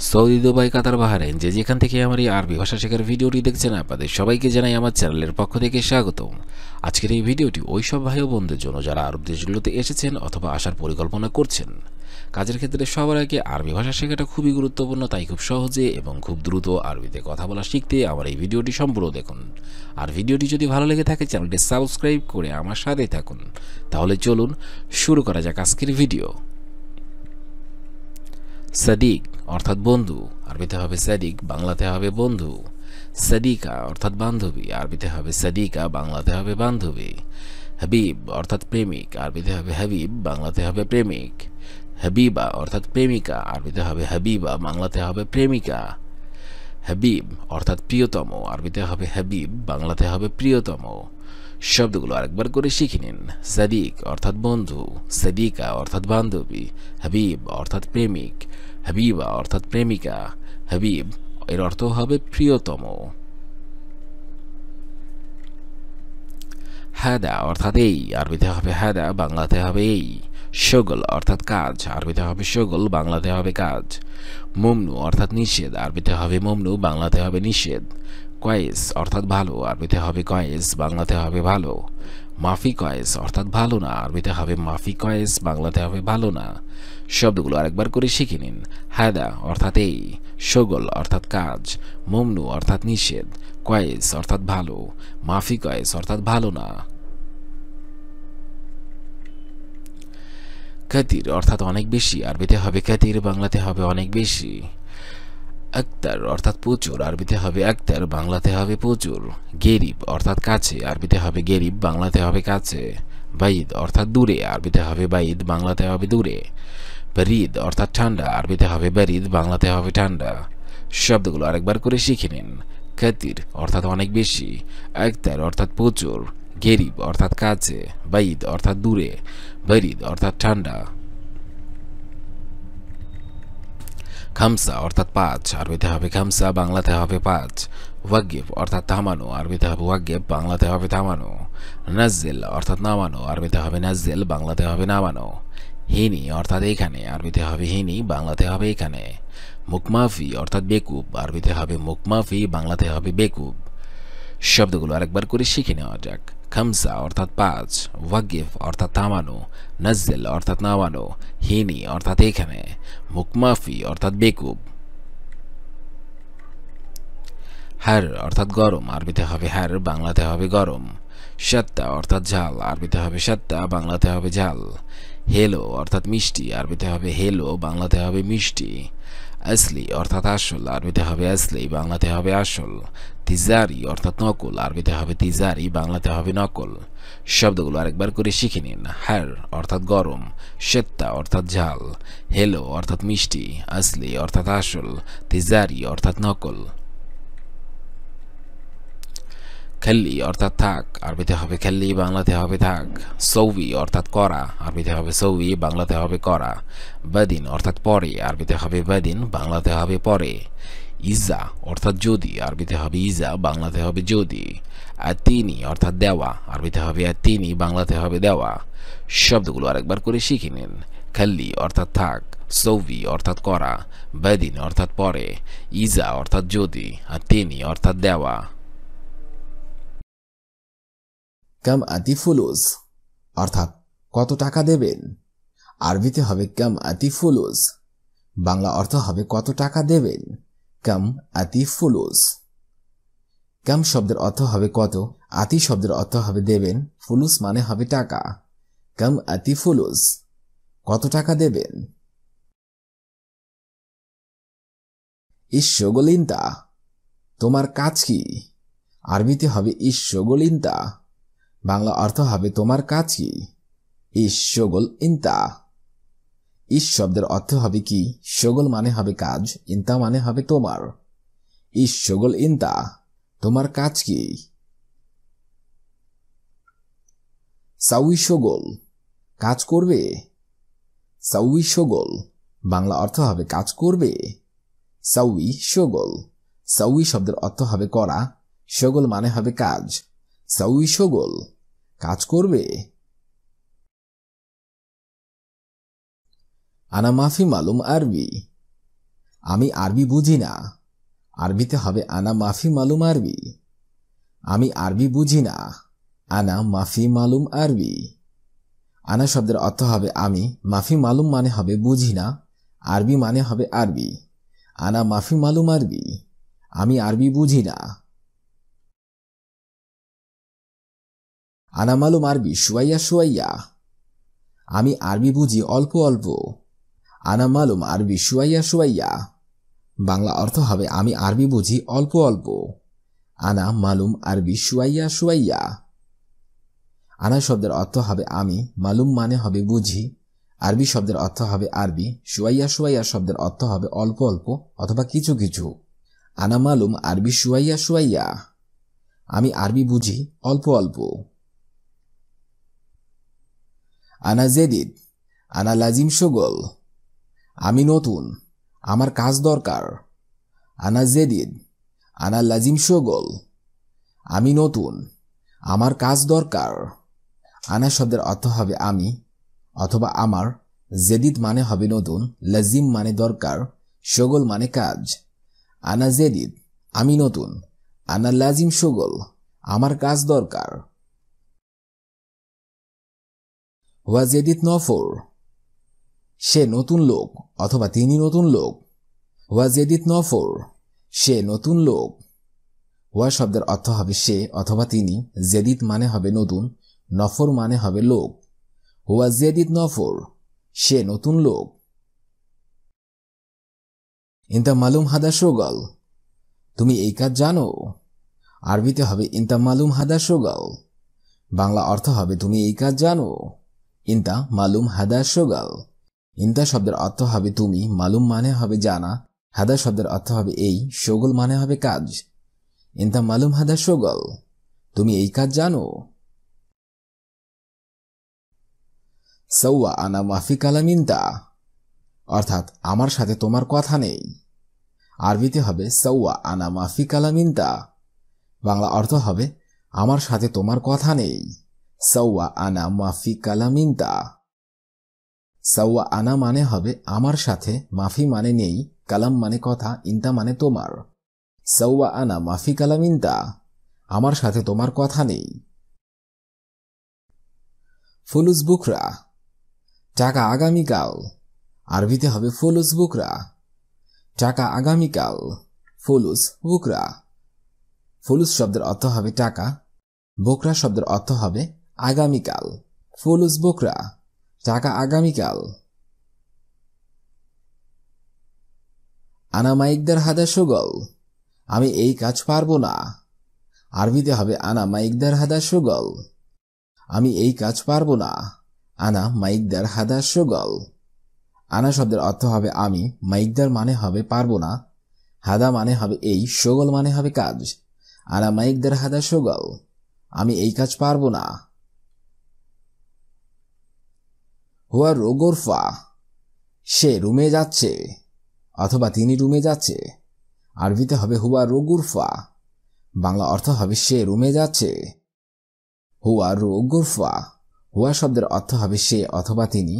Saudi, Dubai, কাতার, Bahrain যে যেখান থেকে আমার এই আরবি ভাষা শেখার ভিডিওটি দেখছেন আপনাদের সবাইকে জানাই আমার চ্যানেলের পক্ষ থেকে স্বাগতম। আজকের এই ভিডিওটি ওই সব ভাই ও বোনদের জন্য যারা আরব দেশগুলোতে এসেছেন অথবা আসার পরিকল্পনা করছেন। কাজের ক্ষেত্রে সবার আগে আরবি ভাষা শেখাটা খুবই গুরুত্বপূর্ণ, তাই খুব সহজে এবং খুব দ্রুত আরবিতে কথা বলা শিখতে আমার এই ভিডিওটি সম্পূর্ণ দেখুন। আর ভিডিওটি যদি ভালো লেগে থাকে চ্যানেলটি সাবস্ক্রাইব করে আমার সাথেই থাকুন। তাহলে চলুন শুরু করা যাক আজকের ভিডিও। সাদিক অর্থাৎ বন্ধু, আরবিতে হবে সাদিক, বাংলাতে হবে বন্ধু। সাদিকা অর্থাৎ বান্ধবী, আরবিতে হবে সাদিকা, বাংলাতে হবে বান্ধবী। হাবিব অর্থাৎ প্রেমিক, আরবিতে হবে হাবিব, বাংলাতে হবে প্রেমিক। হাবিবা অর্থাৎ প্রেমিকা, আরবিতে হবে হাবিবা, বাংলাতে হবে প্রেমিকা। হাবিব অর্থাৎ প্রিয়তম, আরবিতে হবে হাবিব, বাংলাতে হবে প্রিয়তম। শব্দগুলো আরেকবার করে শিখে নিন। সাদিক অর্থাৎ বন্ধু, সাদিকা অর্থাৎ বান্ধবী, হাবিব অর্থাৎ প্রেমিক, হাবিবা অর্থাৎ প্রেমিকা, হাবিব এর অর্থ হবে প্রিয়তম। হাদা অর্থাৎ এই, আরবিতে হবে হাদা, বাংলাতে হবে এই। শগল অর্থাৎ কাজ, আরবিতে হবে শগল, বাংলাতে হবে কাজ। মুমনু অর্থাৎ নিষেধ, আরবিতে হবে মুমনু, বাংলাতে হবে নিষেধ। কয়েস অর্থাৎ ভালো, আরবিতে হবে কয়েস, বাংলাতে হবে ভালো। মাফি কয়েস অর্থাৎ ভালো না, আরবিতে হবে মাফি কয়েস, বাংলাতে হবে ভালো না। শব্দগুলো আরেকবার করে শিখে নিন। হাদা অর্থাৎ এই, শগল অর্থাৎ কাজ, মুমনু অর্থাৎ নিষেধ, কয়েস অর্থাৎ ভালো, মাফি কয়েস অর্থাৎ ভালো না। কাতির অর্থাৎ অনেক বেশি, আরবিতে হবে কাতির, বাংলাতে হবে অনেক বেশি। আক্তার অর্থাৎ প্রচুর, আরবিতে হবে আক্তার, বাংলাতে হবে প্রচুর। গেরিব অর্থাৎ কাছে, আরবিতে হবে গেরিব, বাংলাতে হবে কাছে। বাইদ অর্থাৎ দূরে, আরবিতে হবে বাইদ, বাংলাতে হবে দূরে। বারিদ অর্থাৎ ঠান্ডা, আরবিতে হবে বারিদ, বাংলাতে হবে ঠান্ডা। শব্দগুলো আরেকবার করে শিখে নিন। কাতির অর্থাৎ অনেক বেশি, আক্তার অর্থাৎ প্রচুর, গেরিব অর্থাৎ কাছে, বাইদ অর্থাৎ দূরে, বারিদ অর্থাৎ ঠান্ডা। খামসা অর্থাৎ পাঁচ, আরবিতে হবে খামসা, বাংলাতে হবে পাঁচ। ওয়াগিব অর্থাৎ থামানো, আরবিতে হবে ওয়াগিব, বাংলাতে হবে থামানো। নাজ্জেল অর্থাৎ নামানো, আরবিতে হবে নাজ্জেল, বাংলাতে হবে নামানো। হিনি অর্থাৎ এখানে, আরবিতে হবে হিনি, বাংলাতে হবে এখানে। মুকমাফি অর্থাৎ বেকুব, আরবিতে হবে মুকমাফি, বাংলাতে হবে বেকুব। শব্দগুলো আরেকবার করে শিখে নেওয়া যাক। খামসা অর্থাৎ পাঁচ, ওয়াগিফ অর্থাৎ থামানো, নাজ্জেল অর্থাৎ নামানো, হিনি অর্থাৎ এখানে, মুকমাফি অর্থাৎ বেকুব। হার অর্থাৎ গরম, আরবিতে হবে হার, বাংলাতে হবে গরম। সাত্তা অর্থাৎ ঝাল, আরবিতে হবে সাত্তা, বাংলাতে হবে ঝাল। হেলো অর্থাৎ মিষ্টি, আরবিতে হবে হেলো, বাংলাতে হবে মিষ্টি। আসলি অর্থাৎ আসল, আরবিতে হবে আসলি, বাংলাতে হবে আসল। তিজারি অর্থাৎ নকল, আরবিতে হবে তিজারি, বাংলাতে হবে নকল। শব্দগুলো আরেকবার করে শিখে নিন। হার অর্থাৎ গরম, সেত্তা অর্থাৎ ঝাল, হেলো অর্থাৎ মিষ্টি, আসলি অর্থাৎ আসল, তিজারি অর্থাৎ নকল। খেল্লি অর্থাৎ থাক, আরবিতে হবে খেল্লি, বাংলাতে হবে থাক। সৌবি অর্থাৎ করা, আরবিতে হবে সৌবি, বাংলাতে হবে করা। বাদিন অর্থাৎ পরে, আরবিতে হবে বাদিন, বাংলাতে হবে পরে। ইজা অর্থাৎ যদি, আরবিতে হবে ইজা, বাংলাতে হবে যদি। আতিনি অর্থাৎ দেওয়া, আরবিতে হবে আতিনি, বাংলাতে হবে দেওয়া। শব্দগুলো আরেকবার করে শিখে নিন। খাল্লি অর্থাৎ থাক, সৌবি অর্থাৎ করা, বাদিন অর্থাৎ পরে, ইজা অর্থাৎ যদি, আতিনি অর্থাৎ দেওয়া। কাম আতি ফুলুস অর্থাৎ কত টাকা দেবেন, আরবিতে হবে কাম আতি ফুলুস, বাংলা অর্থ হবে কত টাকা দেবেন। কাম আতি ফুলুস। কাম শব্দের অর্থ হবে কত, আতি শব্দের অর্থ হবে দেবেন, ফুলুস মানে হবে টাকা। কাম আতি ফুলুস, কত টাকা দেবেন। ইশ্বগলিন্তা, তোমার কাজ কি, আরবিতে হবে ইশ্বগলিন্তা, বাংলা অর্থ হবে তোমার কাজ কি। ইশ্বগল ইন্তা। ইস শব্দের অর্থ হবে কি, শগল মানে হবে কাজ, ইন্তা মানে হবে তোমার। ইশ্বগল ইন্তা, তোমার কাজ কি। সাউই শগল, কাজ করবে। সাউই শগল, বাংলা অর্থ হবে কাজ করবে। সাউই শগল, সাউই শব্দের অর্থ হবে করা, শগল মানে হবে কাজ। সাউই শগল, কাজ করবে। আনা মাফি মালুম আরবি, আমি আরবি বুঝি না, আরবিতে হবে আনা মাফি মালুম আরবি। আমি আরবি বুঝি না, আনা মাফি মালুম আরবি। আনা শব্দের অর্থ হবে আমি, মাফি মালুম মানে হবে বুঝি না, আরবি মানে হবে আরবি। আনা মাফি মালুম আরবি, আমি আরবি বুঝি না। আনা মালুম আরবি শুয়াইয়া শুয়াইয়া, আমি আরবি বুঝি অল্প অল্প। আনা মালুম আরবি শুয়াইয়া শুয়াইয়া, বাংলা অর্থ হবে আমি আরবি বুঝি অল্প অল্প। আনা মালুম আরবি শুয়াইয়া শুয়াইয়া। আনা শব্দের অর্থ হবে আমি, মালুম মানে হবে বুঝি, আরবি শব্দের অর্থ হবে আরবি, শুয়াইয়া শুয়াইয়া শব্দের অর্থ হবে অল্প অল্প অথবা কিছু কিছু। আনা মালুম আরবি শুয়াইয়া শুয়াইয়া, আমি আরবি বুঝি অল্প অল্প। আনা জেদিদ, আনা লাজিম শোগল, আমি নতুন, আমার কাজ দরকার। আনা জেদিদ, আনা লাজিম শোগল, আমি নতুন, আমার কাজ দরকার। আনা শব্দের অর্থ হবে আমি অথবা আমার, জেদিদ মানে হবে নতুন, লাজিম মানে দরকার, শোগল মানে কাজ। আনা জেদিদ, আমি নতুন, আনা লাজিম শোগল, আমার কাজ দরকার। হুয়া জেদিদ নফর, সে নতুন লোক অথবা তিনি নতুন লোক। হুয়া জেদিদ নফর, সে নতুন লোক। হুয়া শব্দের অর্থ হবে সে অথবা তিনি, জেদিদ মানে হবে নতুন, নফর মানে হবে লোক। হুয়া জেদিদ নফর, সে নতুন লোক। ইনতা মালুম হাদা শোগল, তুমি এই কাজ জানো। আরবিতে হবে ইনতা মালুম হাদা শোগল, বাংলা অর্থ হবে তুমি এই কাজ জানো। ইনতা মালুম হাদা শোগল, ইনতা শব্দের অর্থ হবে তুমি, মালুম মানে হবে জানা, হাদা শব্দের অর্থ হবে এই, শোগল মানে হবে কাজ। ইনতা মালুম হাদা শোগল, তুমি এই কাজ জানো। সৌয়া আনা মাফি কালাম ইনতা, অর্থাৎ আমার সাথে তোমার কথা নেই। আরবিতে হবে সৌয়া আনা মাফি কালাম ইনতা, বাংলা অর্থ হবে আমার সাথে তোমার কথা নেই। সৌয়া আনা মাফি কালাম ইনতা। সৌয়া আনা মানে হবে আমার সাথে, মাফি মানে নেই, কালাম মানে কথা, ইনতা মানে তোমার। সৌয়া আনা মাফি কালাম ইনতা, আমার সাথে তোমার কথা নেই। ফুলুস বুকরা, টাকা আগামীকাল। আরবিতে হবে ফুলুস বুকরা, টাকা আগামীকাল। ফুলুস বুকরা। ফুলুস শব্দের অর্থ হবে টাকা, বুকরা শব্দের অর্থ হবে আগামীকাল। ফুলুস বুকরা, টাকা আগামীকাল। আনা মাইকদার হাদা শোগল, আমি এই কাজ পারবো না। আরবিতে হবে আনা মাইকদার হাদা শোগল, আমি এই কাজ পারবো না। আনা মাইকদার হাদা শোগল। আনা শব্দের অর্থ হবে আমি, মাইকদার মানে হবে পারবো না, হাদা মানে হবে এই, শোগল মানে হবে কাজ। আনা মাইকদার হাদা শোগল, আমি এই কাজ পারবো না। হুয়া রোগোরফা, সে রুমে যাচ্ছে অথবা তিনি রুমে যাচ্ছে। আরবিতে হবে হুয়া রোগুরফা, বাংলা অর্থ হবে সে রুমে যাচ্ছে। হুয়া রোগুরফা। হুয়া শব্দের অর্থ হবে সে অথবা তিনি,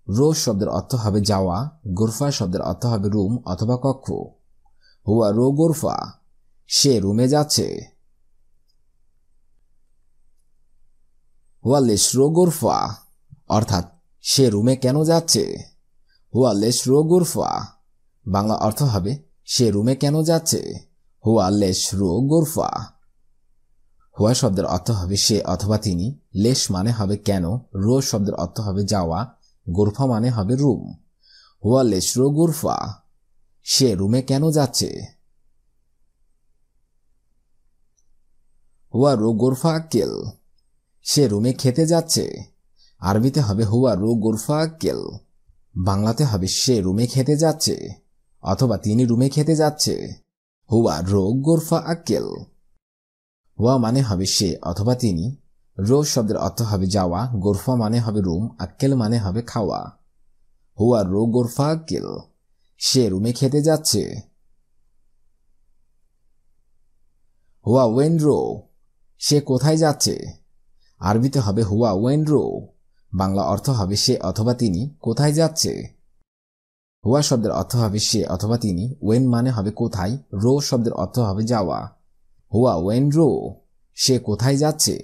রোজ শব্দের অর্থ হবে যাওয়া, গুরফা শব্দের অর্থ হবে রুম অথবা কক্ষ। হুয়া রোগুরফা, সে রুমে যাচ্ছে। হুয়া লেশ রোগুরফা, অর্থাৎ সে রুমে কেন যাচ্ছে। হুয়া লেশ রোগুরফা, বাংলা অর্থ হবে সে রুমে কেন যাচ্ছে। হুয়া লেশ রোগুরফা। হুয়া শব্দের অর্থ হবে সে অথবা তিনি, লেশ মানে হবে কেন, রোজ শব্দের অর্থ হবে যাওয়া, গুরফা মানে হবে রুম। হুয়া লেশ রোগুরফা, সে রুমে কেন যাচ্ছে। হুয়া রোগুরফা আক্কেল, সে রুমে খেতে যাচ্ছে। আরবিতে হবে হুয়া রোগুরফা আক্কেল, বাংলাতে হবে সে রুমে খেতে যাচ্ছে অথবা তিনি রুমে খেতে যাচ্ছে। হুয়া রোগুরফা আক্কেল। হুয়া মানে হবে সে অথবা তিনি, রোজ শব্দের অর্থ হবে যাওয়া, গোরফা মানে হবে রুম, আক্কেল মানে হবে খাওয়া। হুয়া রোগুরফা আক্কেল, সে রুমে খেতে যাচ্ছে। হুয়া ওয়েনরো, সে কোথায় যাচ্ছে। আরবিতে হবে হুয়া ওয়েনরো, বাংলা অর্থ হবে সে অথবা তিনি কোথায় যাচ্ছে। হুয়া শব্দের অর্থ হবে সে অথবা তিনি, ওয়েন মানে হবে কোথায়, রো শব্দের অর্থ হবে যাওয়া। হুয়া ওয়েন রো, সে কোথায় যাচ্ছে।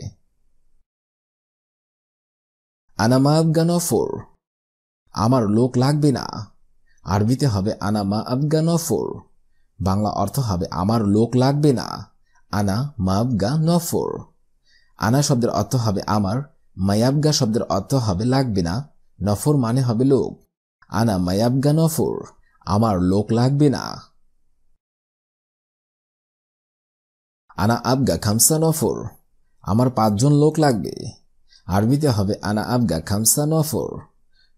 আনা মা আবগা নফর, আমার লোক লাগবে না। আরবিতে হবে আনা মা আবগা নফর, বাংলা অর্থ হবে আমার লোক লাগবে না। আনা মা আবগা নফর। আনা শব্দের অর্থ হবে আমার, মায়াবগা শব্দের অর্থ হবে লাগবে না, নফর মানে হবে লোক। আনা মায়াবগা নফর, আমার লোক লাগবে না। আনা আবগা খামসা নফর, আমার 5 জন লোক লাগবে। আরবিতে হবে আনা আবগা খামসা নফর,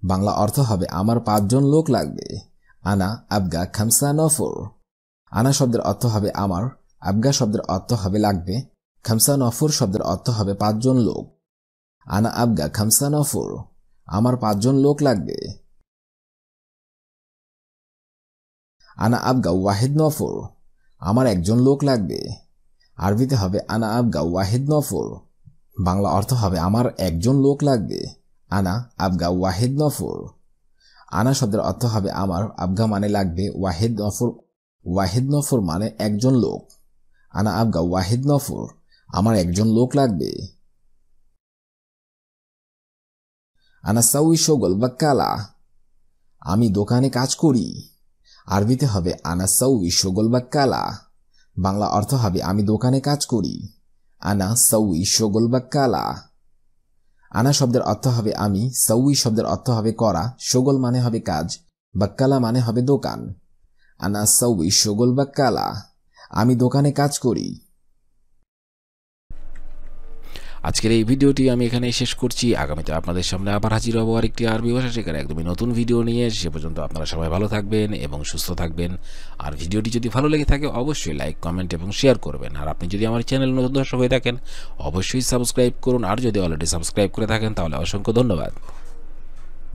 বাংলা অর্থ হবে আমার 5 জন লোক লাগবে। আনা আবগা খামসা নফর। আনা শব্দের অর্থ হবে আমার, আবগা শব্দের অর্থ হবে লাগবে, খামসা নফর শব্দের অর্থ হবে 5 জন লোক। আনা আবগা খামসা নফর, আমার 5 জন লোক লাগবে। আনা আবগা ওয়াহিদ নফর, আমার 1 জন লোক লাগবে। আরবিতে হবে আনা আবগা ওয়াহিদ নফর, বাংলা অর্থ হবে আমার 1 জন লোক লাগবে। আনা আবগা ওয়াহিদ নফর। আনা শব্দের অর্থ হবে আমার, আবগা মানে লাগবে, ওয়াহিদ নফর মানে 1 জন লোক। আনা আবগা ওয়াহিদ নফর, আমার 1 জন লোক লাগবে। আনা সাউই শগল বাক্কালা, আমি দোকানে কাজ করি। আরবিতে হবে আনা সাউই শগল বাক্কালা, বাংলা অর্থ হবে আমি দোকানে কাজ করি। আনা সাউই শগল বাক্কালা। আনা শব্দের অর্থ হবে আমি, সাউই শব্দের অর্থ হবে করা, শগল মানে হবে কাজ, বাক্কালা মানে হবে দোকান। আনা সাউই শগল বাক্কালা, আমি দোকানে কাজ করি। আজকের এই ভিডিওটি আমি এখানে শেষ করছি। আগামীতে আপনাদের সামনে আবার হাজির হব আরেকটি আরবি ভাষা শেখার একদমই নতুন ভিডিও নিয়ে। সে পর্যন্ত আপনারা সবাই ভালো থাকবেন এবং সুস্থ থাকবেন। আর ভিডিওটি যদি ভালো লেগে থাকে অবশ্যই লাইক, কমেন্ট এবং শেয়ার করবেন। আর আপনি যদি আমার চ্যানেল নতুন দর্শক হয়ে থাকেন অবশ্যই সাবস্ক্রাইব করুন। আর যদি অলরেডি সাবস্ক্রাইব করে থাকেন তাহলে অসংখ্য ধন্যবাদ।